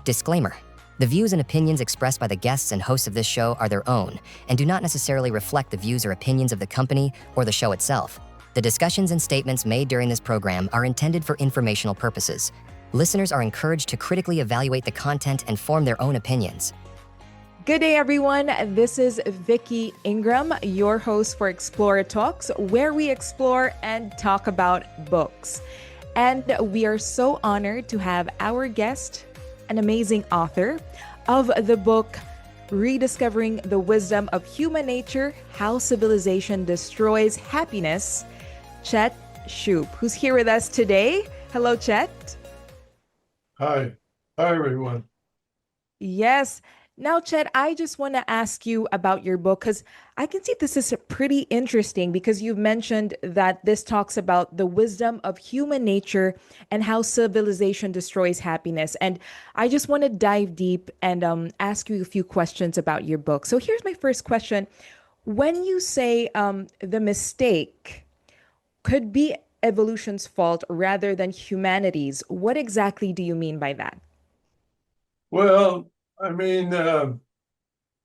Disclaimer. The views and opinions expressed by the guests and hosts of this show are their own and do not necessarily reflect the views or opinions of the company or the show itself. The discussions and statements made during this program are intended for informational purposes. Listeners are encouraged to critically evaluate the content and form their own opinions. Good day, everyone. This is Vicky Ingram, your host for Explora Talks, where we explore and talk about books. And we are so honored to have our guest, an amazing author of the book, Rediscovering the Wisdom of Human Nature, How Civilization Destroys Happiness, Chet Shupe, who's here with us today. Hello, Chet. Hi. Hi, everyone. Yes. Now, Chet, I just want to ask you about your book because I can see this is pretty interesting because you've mentioned that this talks about the wisdom of human nature and how civilization destroys happiness. And I just want to dive deep and ask you a few questions about your book. So here's my first question. When you say the mistake could be evolution's fault rather than humanity's, what exactly do you mean by that? Well, I mean,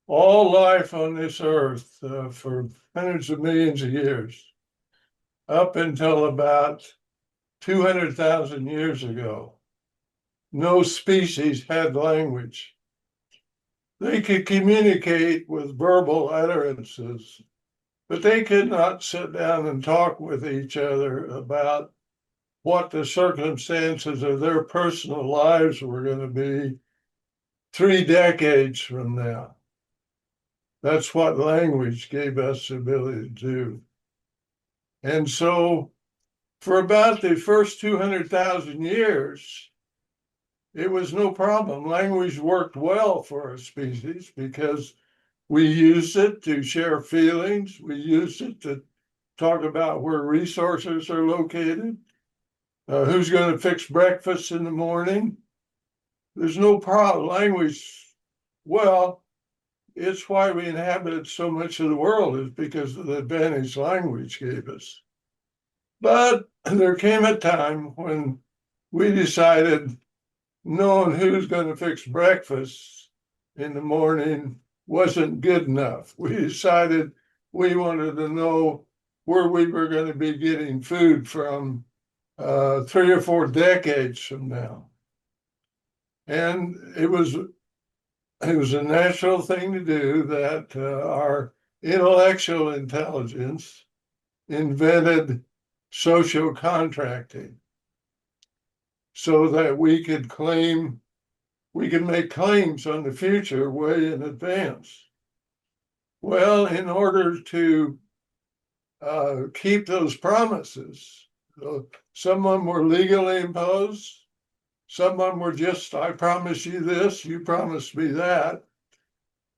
all life on this earth for hundreds of millions of years, up until about 200,000 years ago, no species had language. They could communicate with verbal utterances, but they could not sit down and talk with each other about what the circumstances of their personal lives were going to be 3 decades from now. That's what language gave us the ability to do. And so for about the first 200,000 years, it was no problem. Language worked well for our species because we used it to share feelings. We used it to talk about where resources are located, who's going to fix breakfast in the morning. There's no problem. Language, well, it's why we inhabited so much of the world is because of the advantage language gave us. But there came a time when we decided knowing who's going to fix breakfast in the morning wasn't good enough. We decided we wanted to know where we were going to be getting food from 3 or 4 decades from now. And it was a natural thing to do that our intellectual intelligence invented social contracting so that we could make claims on the future way in advance. Well, in order to keep those promises, some of them were legally imposed. Some of them were just, I promise you this, you promise me that.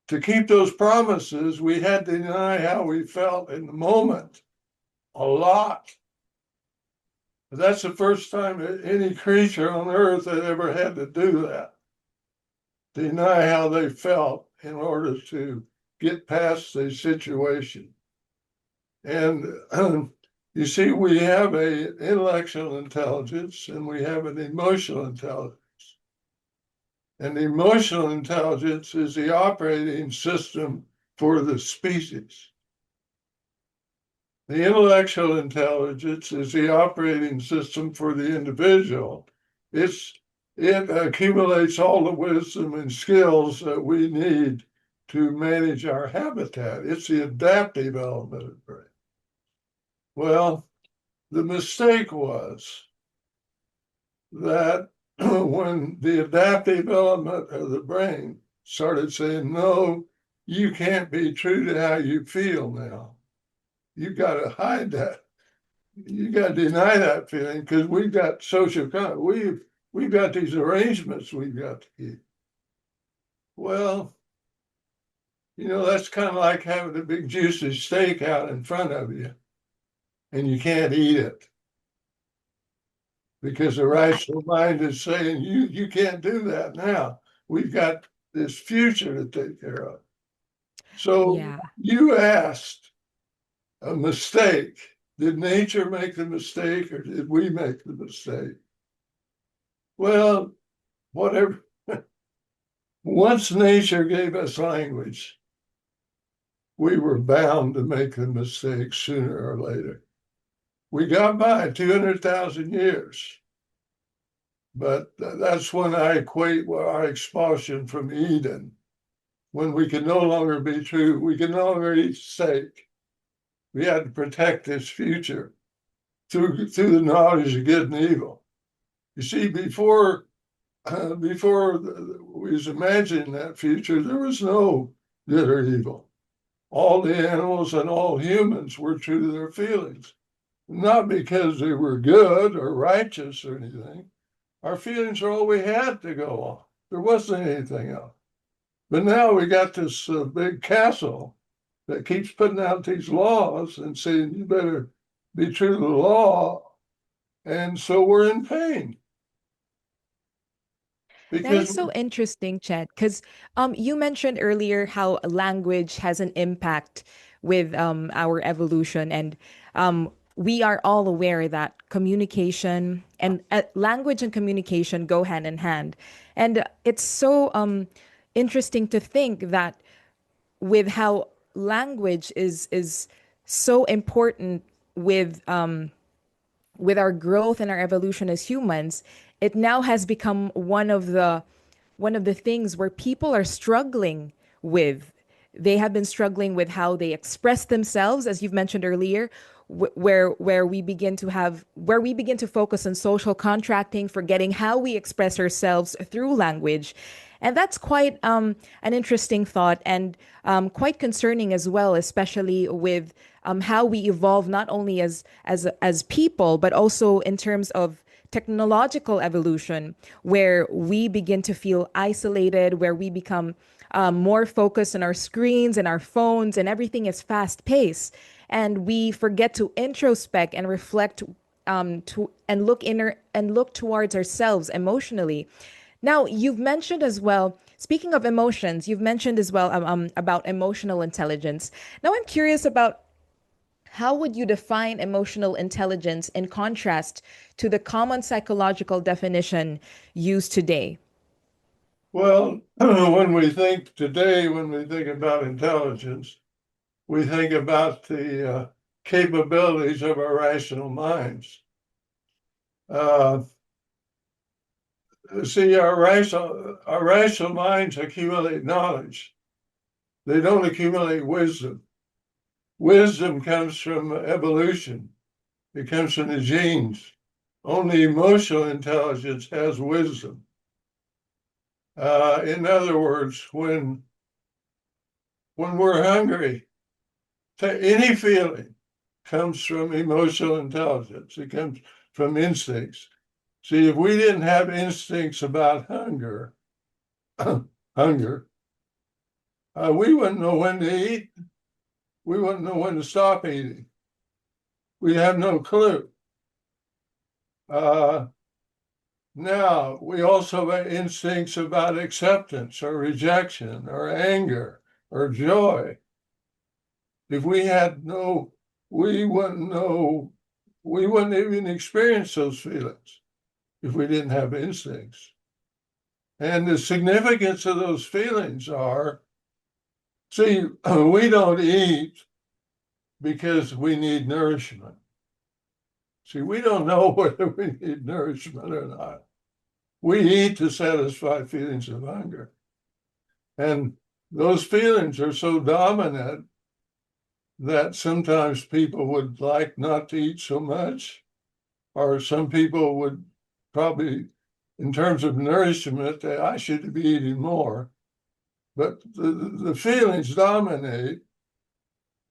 To keep those promises, we had to deny how we felt in the moment a lot. That's the first time any creature on earth had ever had to do that. Deny how they felt in order to get past the situation. And you see, we have an intellectual intelligence and we have an emotional intelligence. And the emotional intelligence is the operating system for the species. The intellectual intelligence is the operating system for the individual. It accumulates all the wisdom and skills that we need to manage our habitat. It's the adaptive element of the brain. Well, the mistake was that when the adaptive element of the brain started saying, no, you can't be true to how you feel now. You got to hide that. You got to deny that feeling because we've got social, we've got these arrangements we've got to keep. Well, that's kind of like having a big juicy steak out in front of you and you can't eat it because the rational mind is saying, you can't do that now. We've got this future to take care of. So you asked a mistake. Did nature make the mistake or did we make the mistake? Well, whatever Once nature gave us language, we were bound to make the mistake sooner or later. We got by 200,000 years. But that's when I equate our expulsion from Eden, when we can no longer be true, we can no longer eat steak. We had to protect this future through the knowledge of good and evil. You see, before we was imagining that future, there was no good or evil. All the animals and all humans were true to their feelings, not because they were good or righteous or anything. Our feelings are all we had to go on. There wasn't anything else. But now we got this big castle that keeps putting out these laws and saying you better be true to the law. And so we're in pain. That is Because, so interesting, Chet, because you mentioned earlier how language has an impact with our evolution, and we are all aware that communication and language and communication go hand in hand. And it's so interesting to think that with how language is so important with our growth and our evolution as humans, it now has become one of the things where people are struggling with. They have been struggling with how they express themselves, as you've mentioned earlier, where we begin to focus on social contracting, forgetting how we express ourselves through language. And that's quite an interesting thought, and quite concerning as well, especially with how we evolve not only as people, but also in terms of technological evolution, where we begin to feel isolated, where we become more focused on our screens and our phones, and everything is fast paced, and we forget to introspect and reflect, and look towards ourselves emotionally. Now, you've mentioned as well, speaking of emotions, you've mentioned as well about emotional intelligence. Now, I'm curious about how would you define emotional intelligence in contrast to the common psychological definition used today? well, when we think today, when we think about intelligence, we think about the capabilities of our rational minds. Uh, See, our rational minds accumulate knowledge. They don't accumulate wisdom. Wisdom comes from evolution. It comes from the genes. Only emotional intelligence has wisdom. In other words, when we're hungry, any feeling comes from emotional intelligence. It comes from instincts. See, if we didn't have instincts about hunger, hunger, we wouldn't know when to eat. We wouldn't know when to stop eating. We'd have no clue. Uh, Now, we also have instincts about acceptance or rejection or anger or joy. If we had no, we wouldn't know, we wouldn't even experience those feelings if we didn't have instincts. And the significance of those feelings are, see, we don't eat because we need nourishment. See, we don't know whether we need nourishment or not. We eat to satisfy feelings of hunger. And those feelings are so dominant that sometimes people would like not to eat so much, or some people would probably, in terms of nourishment, I should be eating more. But the feelings dominate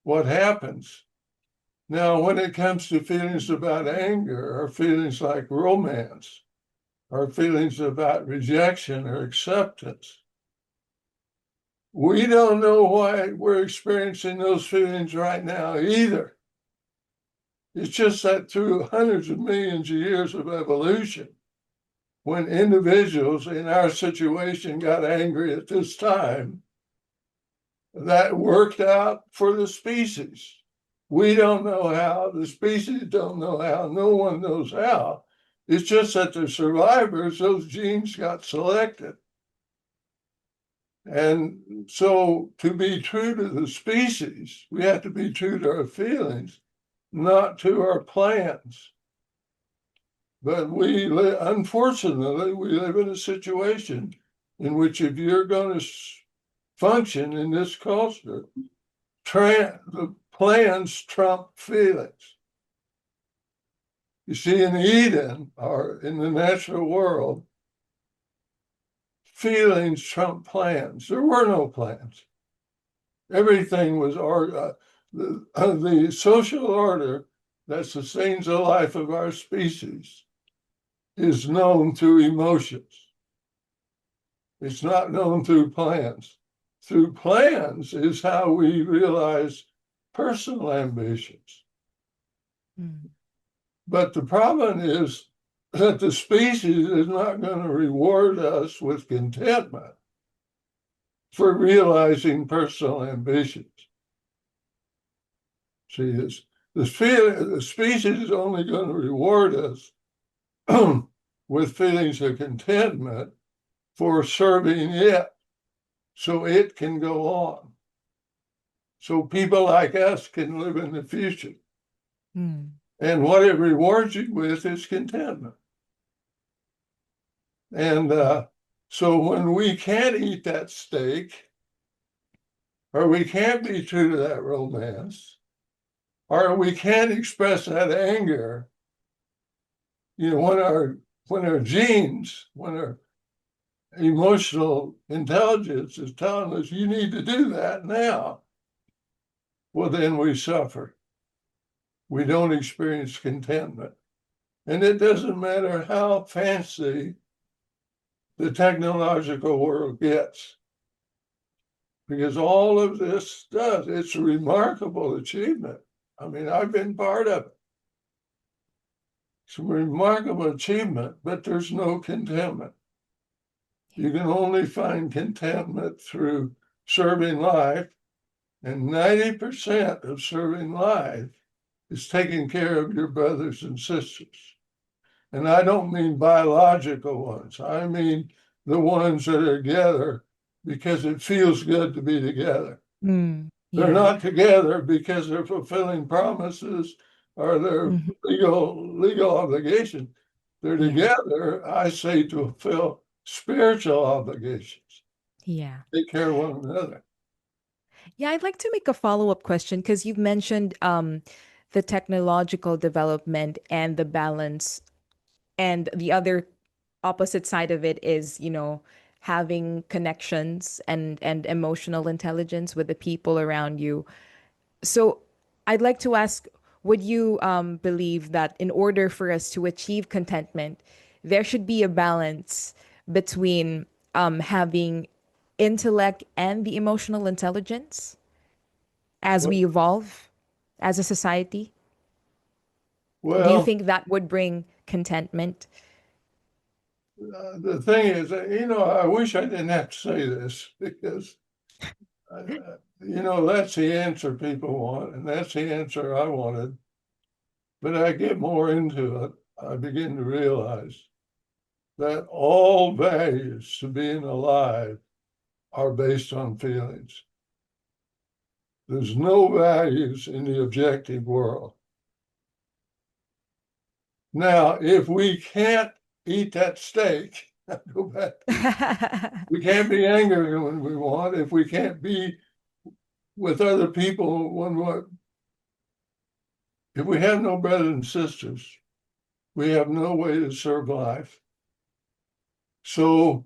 what happens. Now, when it comes to feelings about anger or feelings like romance or feelings about rejection or acceptance, we don't know why we're experiencing those feelings right now either. It's just that through hundreds of millions of years of evolution, when individuals in our situation got angry at this time, that worked out for the species. We don't know how, the species don't know how, no one knows how. It's just that the survivors, those genes got selected. And so to be true to the species, we have to be true to our feelings, not to our plans. But unfortunately, we live in a situation in which if you're going to function in this culture, the plans trump feelings. You see, in Eden, or in the natural world, feelings trump plans. There were no plans. Everything was the social order that sustains the life of our species is known through emotions. It's not known through plans. Through plans is how we realize personal ambitions. Mm. But the problem is that the species is not going to reward us with contentment for realizing personal ambitions. See, the species is only going to reward us with feelings of contentment for serving it so it can go on. So people like us can live in the future. Mm. And what it rewards you with is contentment. And so when we can't eat that steak, or we can't be true to that romance, or we can't express that anger, when our genes, when our emotional intelligence is telling us you need to do that now, well, then we suffer. We don't experience contentment. And it doesn't matter how fancy the technological world gets, because all of this does, it's a remarkable achievement. I mean, I've been part of it. It's a remarkable achievement, but there's no contentment. You can only find contentment through serving life, and 90% of serving life is taking care of your brothers and sisters. And I don't mean biological ones. I mean the ones that are together because it feels good to be together. Mm. They're Yeah. not together because they're fulfilling promises or their legal obligation. They're Yeah. together, I say, to fulfill spiritual obligations. Yeah. Take care of one another. Yeah, I'd like to make a follow-up question because you've mentioned the technological development and the balance, and the other opposite side of it is, having connections and emotional intelligence with the people around you. So I'd like to ask, would you believe that in order for us to achieve contentment, there should be a balance between having intellect and the emotional intelligence as we evolve as a society? Do you Well, think that would bring contentment? the thing is, I wish I didn't have to say this because, that's the answer people want, and that's the answer I wanted. But I get more into it, I begin to realize that all values to being alive are based on feelings. There's no values in the objective world. Now, if we can't eat that steak, go back. We can't be angry when we want. If we can't be with other people when what? If we have no brothers and sisters, we have no way to serve life. So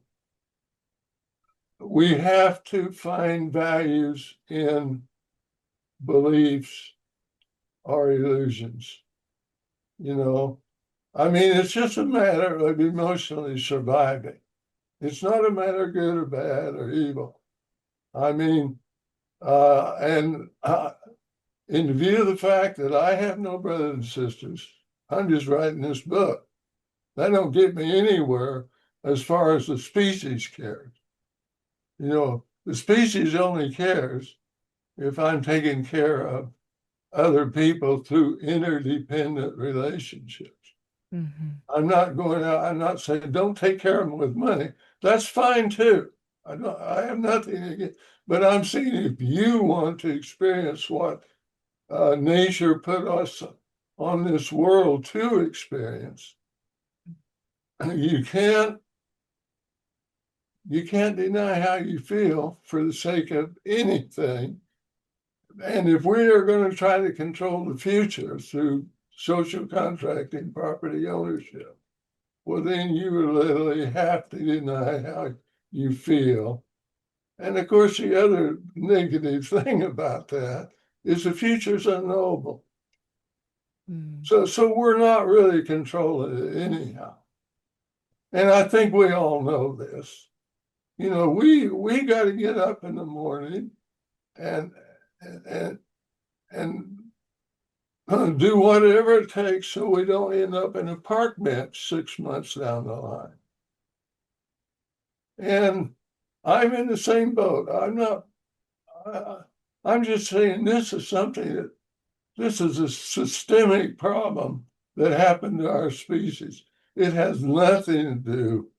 we have to find values in beliefs or illusions. I mean, it's just a matter of emotionally surviving. It's not a matter of good or bad or evil. I mean, in view of the fact that I have no brothers and sisters, I'm just writing this book. That don't get me anywhere as far as the species cares. The species only cares if I'm taking care of other people through interdependent relationships. Mm-hmm. I'm not going out, I'm not saying don't take care of them with money. That's fine too. I have nothing against, but I'm saying if you want to experience what nature put us on this world to experience, you can't deny how you feel for the sake of anything. And if we are going to try to control the future through social contracting, property ownership, well, then you literally have to deny how you feel. And of course, the other negative thing about that is the future's unknowable. Mm. So we're not really controlling it anyhow. And I think we all know this. You know, we got to get up in the morning and and and do whatever it takes so we don't end up in a park bench 6 months down the line. And I'm in the same boat. I'm just saying this is this is a systemic problem that happened to our species. It has nothing to do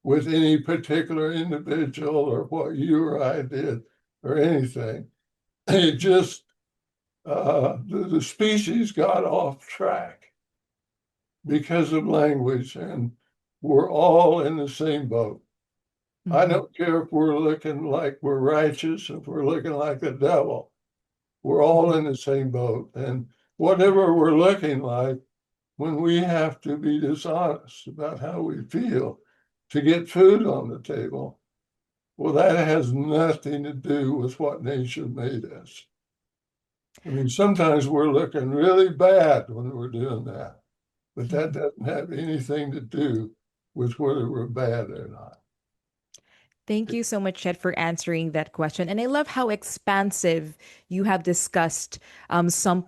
with any particular individual or what you or I did or anything. It just, the species got off track because of language, and we're all in the same boat. I don't care if we're looking like we're righteous, if we're looking like the devil. We're all in the same boat. And whatever we're looking like, when we have to be dishonest about how we feel to get food on the table, well, that has nothing to do with what nature made us. I mean, sometimes we're looking really bad when we're doing that, but that doesn't have anything to do with whether we're bad or not. Thank you so much, Chet, for answering that question. And I love how expansive you have discussed some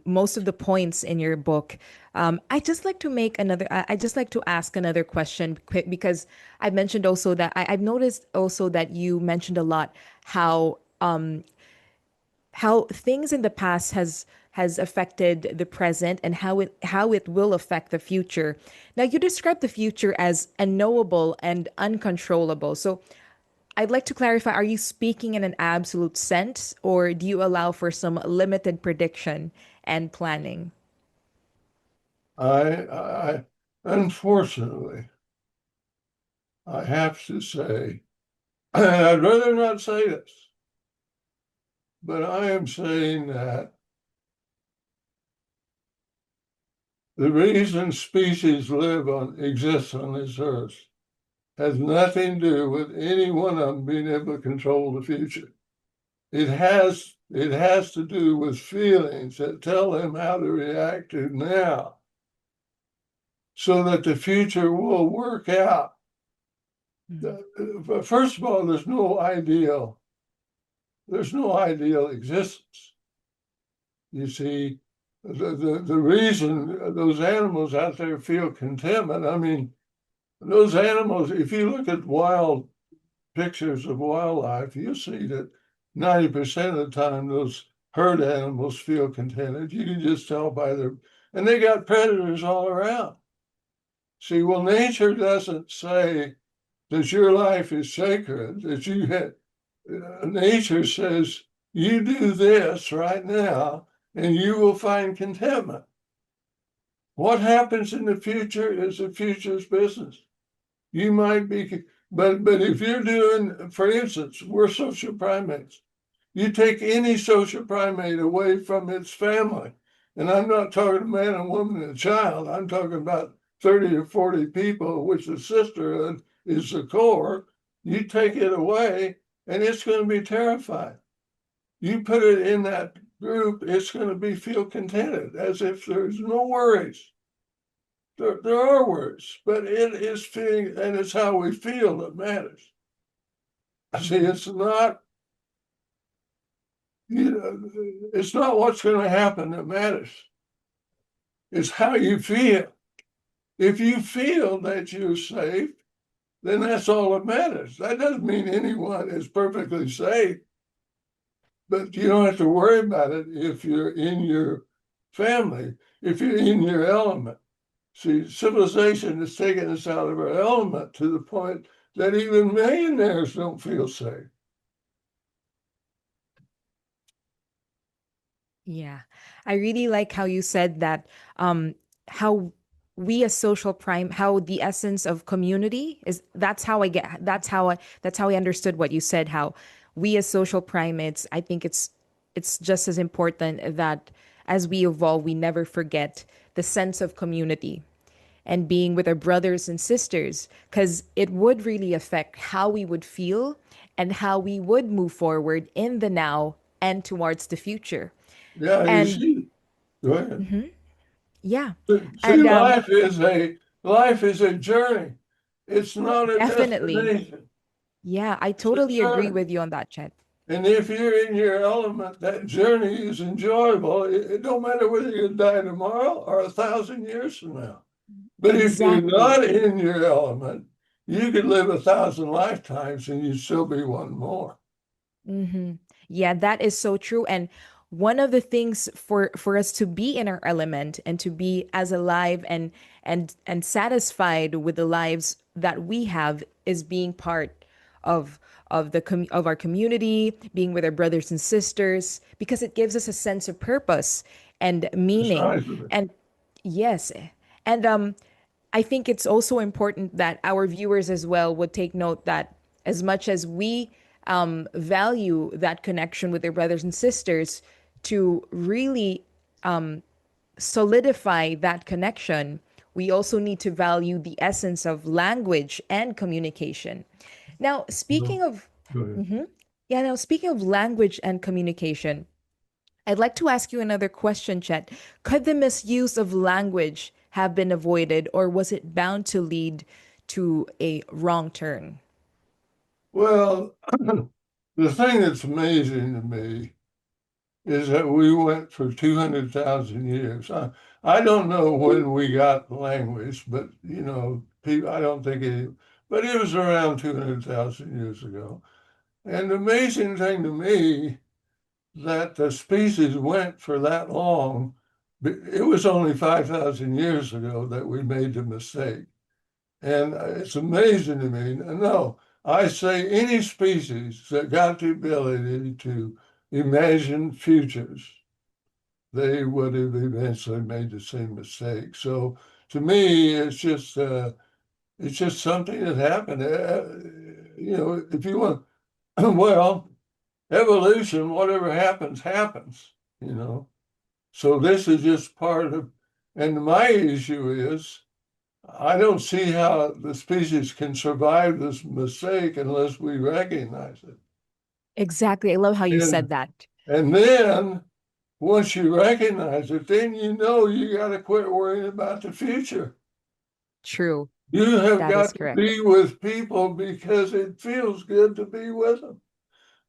most of the points in your book. I just like to make another. I just like to ask another question quick because I mentioned also that I've noticed also that you mentioned a lot how things in the past has affected the present and how it will affect the future. Now you describe the future as unknowable and uncontrollable. So I'd like to clarify, are you speaking in an absolute sense, or do you allow for some limited prediction and planning? I unfortunately, I have to say, and I'd rather not say this, but I am saying that the reason species exist on this earth has nothing to do with any one of them being able to control the future. It has to do with feelings that tell them how to react to now so that the future will work out. First of all, there's no ideal existence. You see, the reason those animals out there feel contentment, I mean, those animals, if you look at wild pictures of wildlife, you see that 90% of the time those herd animals feel contented. You can just tell by and they got predators all around. See, well, nature doesn't say that your life is sacred, nature says, you do this right now and you will find contentment. What happens in the future is the future's business. You might be, but if you're doing, for instance, we're social primates. You take any social primate away from its family, and I'm not talking a man, a woman, and a child. I'm talking about 30 or 40 people, which the sisterhood is the core. You take it away, and it's going to be terrified. You put it in that group, it's going to feel contented, as if there's no worries. There are words, but it is feeling, and it's how we feel that matters. See, it's not, it's not what's going to happen that matters. It's how you feel. If you feel that you're safe, then that's all that matters. That doesn't mean anyone is perfectly safe, but you don't have to worry about it if you're in your family, if you're in your element. See, civilization has taken us out of our element to the point that even millionaires don't feel safe. Yeah. I really like how you said that how we as social prime, how the essence of community is, that's how I understood what you said, how we as social primates, I think it's just as important that as we evolve, we never forget the sense of community and being with our brothers and sisters, because it would really affect how we would feel and how we would move forward in the now and towards the future. Yeah, you And see, go ahead. yeah, See, and life is a journey. It's not a definitely, destination. yeah, I It's a totally agree journey. with you on that, Chet. And if you're in your element, that journey is enjoyable. It don't matter whether you die tomorrow or 1,000 years from now. But if you're Exactly. not in your element, you could live 1,000 lifetimes and you'd still be one more. Hmm. Yeah, that is so true. And one of the things for us to be in our element and to be as alive and satisfied with the lives that we have is being part of of our community, being with our brothers and sisters, because it gives us a sense of purpose and meaning. Precisely. And yes, and I think it's also important that our viewers as well would take note that as much as we value that connection with their brothers and sisters, to really solidify that connection, we also need to value the essence of language and communication. Now, No, speaking of, go ahead. yeah, now speaking of language and communication, I'd like to ask you another question, Chet. Could the misuse of language have been avoided, or was it bound to lead to a wrong turn? Well, the thing that's amazing to me is that we went for 200,000 years. I don't know when we got language, but people, I don't think it, but it was around 200,000 years ago. And the amazing thing to me that the species went for that long, it was only 5,000 years ago that we made the mistake. And it's amazing to me. No, I say any species that got the ability to imagine futures, they would have eventually made the same mistake. So to me, it's just something that happened. If you want, well, evolution, whatever happens, happens. You know. So this is just part of, and my issue is, I don't see how the species can survive this mistake unless we recognize it. Exactly. I love how you And said that. and then once you recognize it, then you got to quit worrying about the future. True. You have That is got to correct. be with people because it feels good to be with them.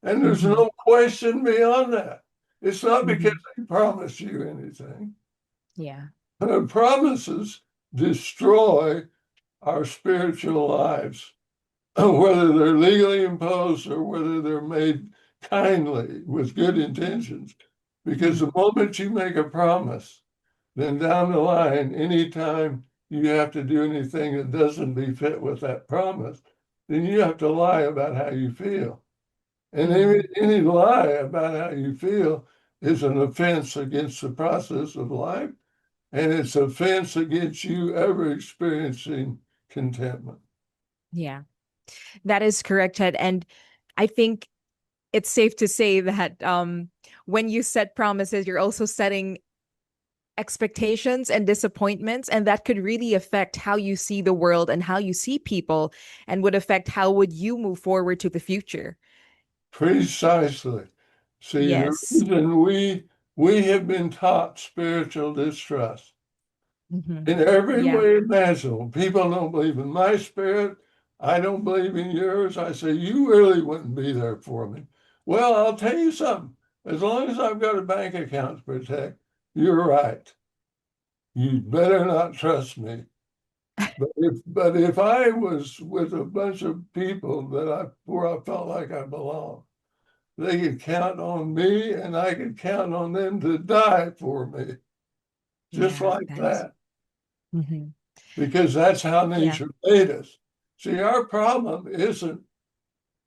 And there's Hmm. no question beyond that. It's not because Hmm. they promise you anything. Yeah. Promises destroy our spiritual lives, whether they're legally imposed or whether they're made kindly with good intentions. Because the Hmm. moment you make a promise, then down the line, anytime you have to do anything that doesn't befit with that promise, then you have to lie about how you feel. And Hmm. any lie about how you feel is an offense against the process of life, and it's offense against you ever experiencing contentment. Yeah. That is correct, Ted. And I think it's safe to say that when you set promises, you're also setting expectations and disappointments, and that could really affect how you see the world and how you see people, and would affect how would you move forward to the future. Precisely. See, the Yes. reason we have been taught spiritual distrust Hmm. in every Yeah. way imaginable. People don't believe in my spirit. I don't believe in yours. I say, you really wouldn't be there for me. Well, I'll tell you something. As long as I've got a bank account to protect, you're right. You better not trust me. But if I was with a bunch of people where I felt like I belonged, they could count on me and I could count on them to die for me, just Yeah, like that is. that, Hmm. because that's how Yeah. nature made us. See, our problem isn't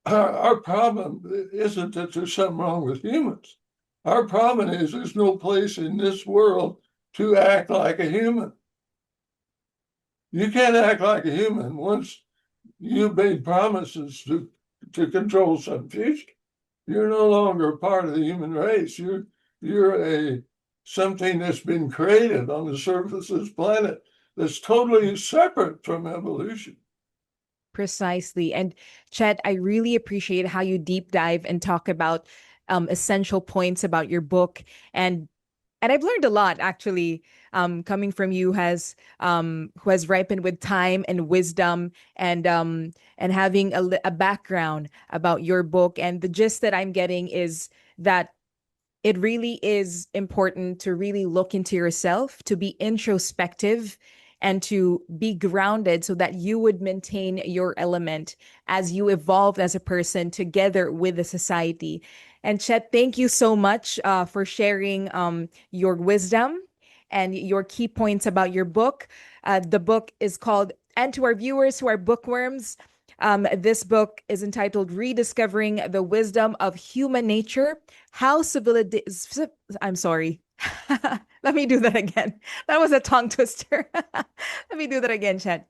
that there's something wrong with humans. Our problem is there's no place in this world to act like a human. You can't act like a human once you've made promises to control some future. You're no longer part of the human race. You're something that's been created on the surface of this planet that's totally separate from evolution. Precisely. And Chet, I really appreciate how you deep dive and talk about essential points about your book. And I've learned a lot actually, coming from you who has ripened with time and wisdom, and having a background about your book. And the gist that I'm getting is that it really is important to really look into yourself, to be introspective, and to be grounded so that you would maintain your element as you evolve as a person together with the society. And Chet, thank you so much for sharing your wisdom and your key points about your book. The book is called, and to our viewers who are bookworms, this book is entitled Rediscovering the Wisdom of Human Nature, How Civility... I'm sorry. Let me do that again. That was a tongue twister. Let me do that again, Chet.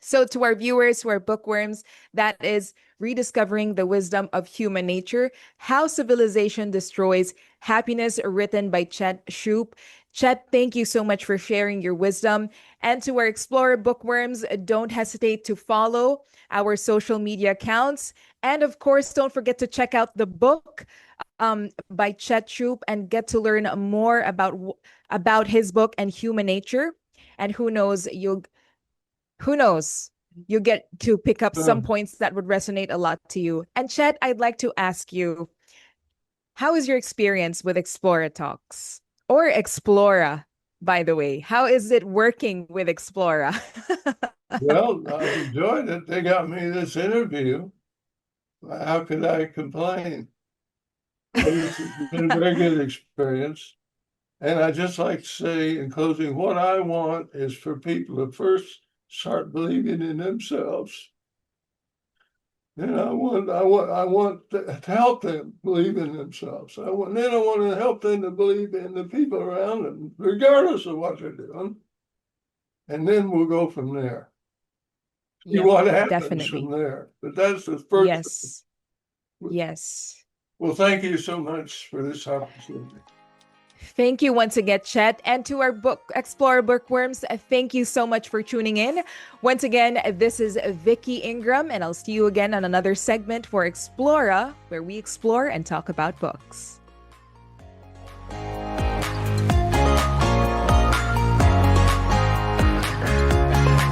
So to our viewers who are bookworms, that is Rediscovering the Wisdom of Human Nature, How Civilization Destroys Happiness, written by Chet Shupe. Chet, thank you so much for sharing your wisdom. And to our Explorer bookworms, don't hesitate to follow our social media accounts. And of course, don't forget to check out the book by Chet Shupe and get to learn more about his book and human nature. And who knows, you get to pick up some points that would resonate a lot to you. And Chet, I'd like to ask you, how is your experience with Explora Talks? Or Explora, by the way. How is it working with Explora? Well, I've enjoyed it. They got me this interview. How could I complain? It's been a very good experience. And I just like to say in closing, what I want is for people to first start believing in themselves. And I want to help them believe in themselves. Then I want to help them to believe in the people around them, regardless of what they're doing. And then we'll go from there. See what happens from there. But that's the first. Yes. Yes. Well, thank you so much for this opportunity. Thank you once again, Chet. And to our Explorer bookworms, thank you so much for tuning in. Once again, this is Vicky Ingram, and I'll see you again on another segment for Explora, where we explore and talk about books.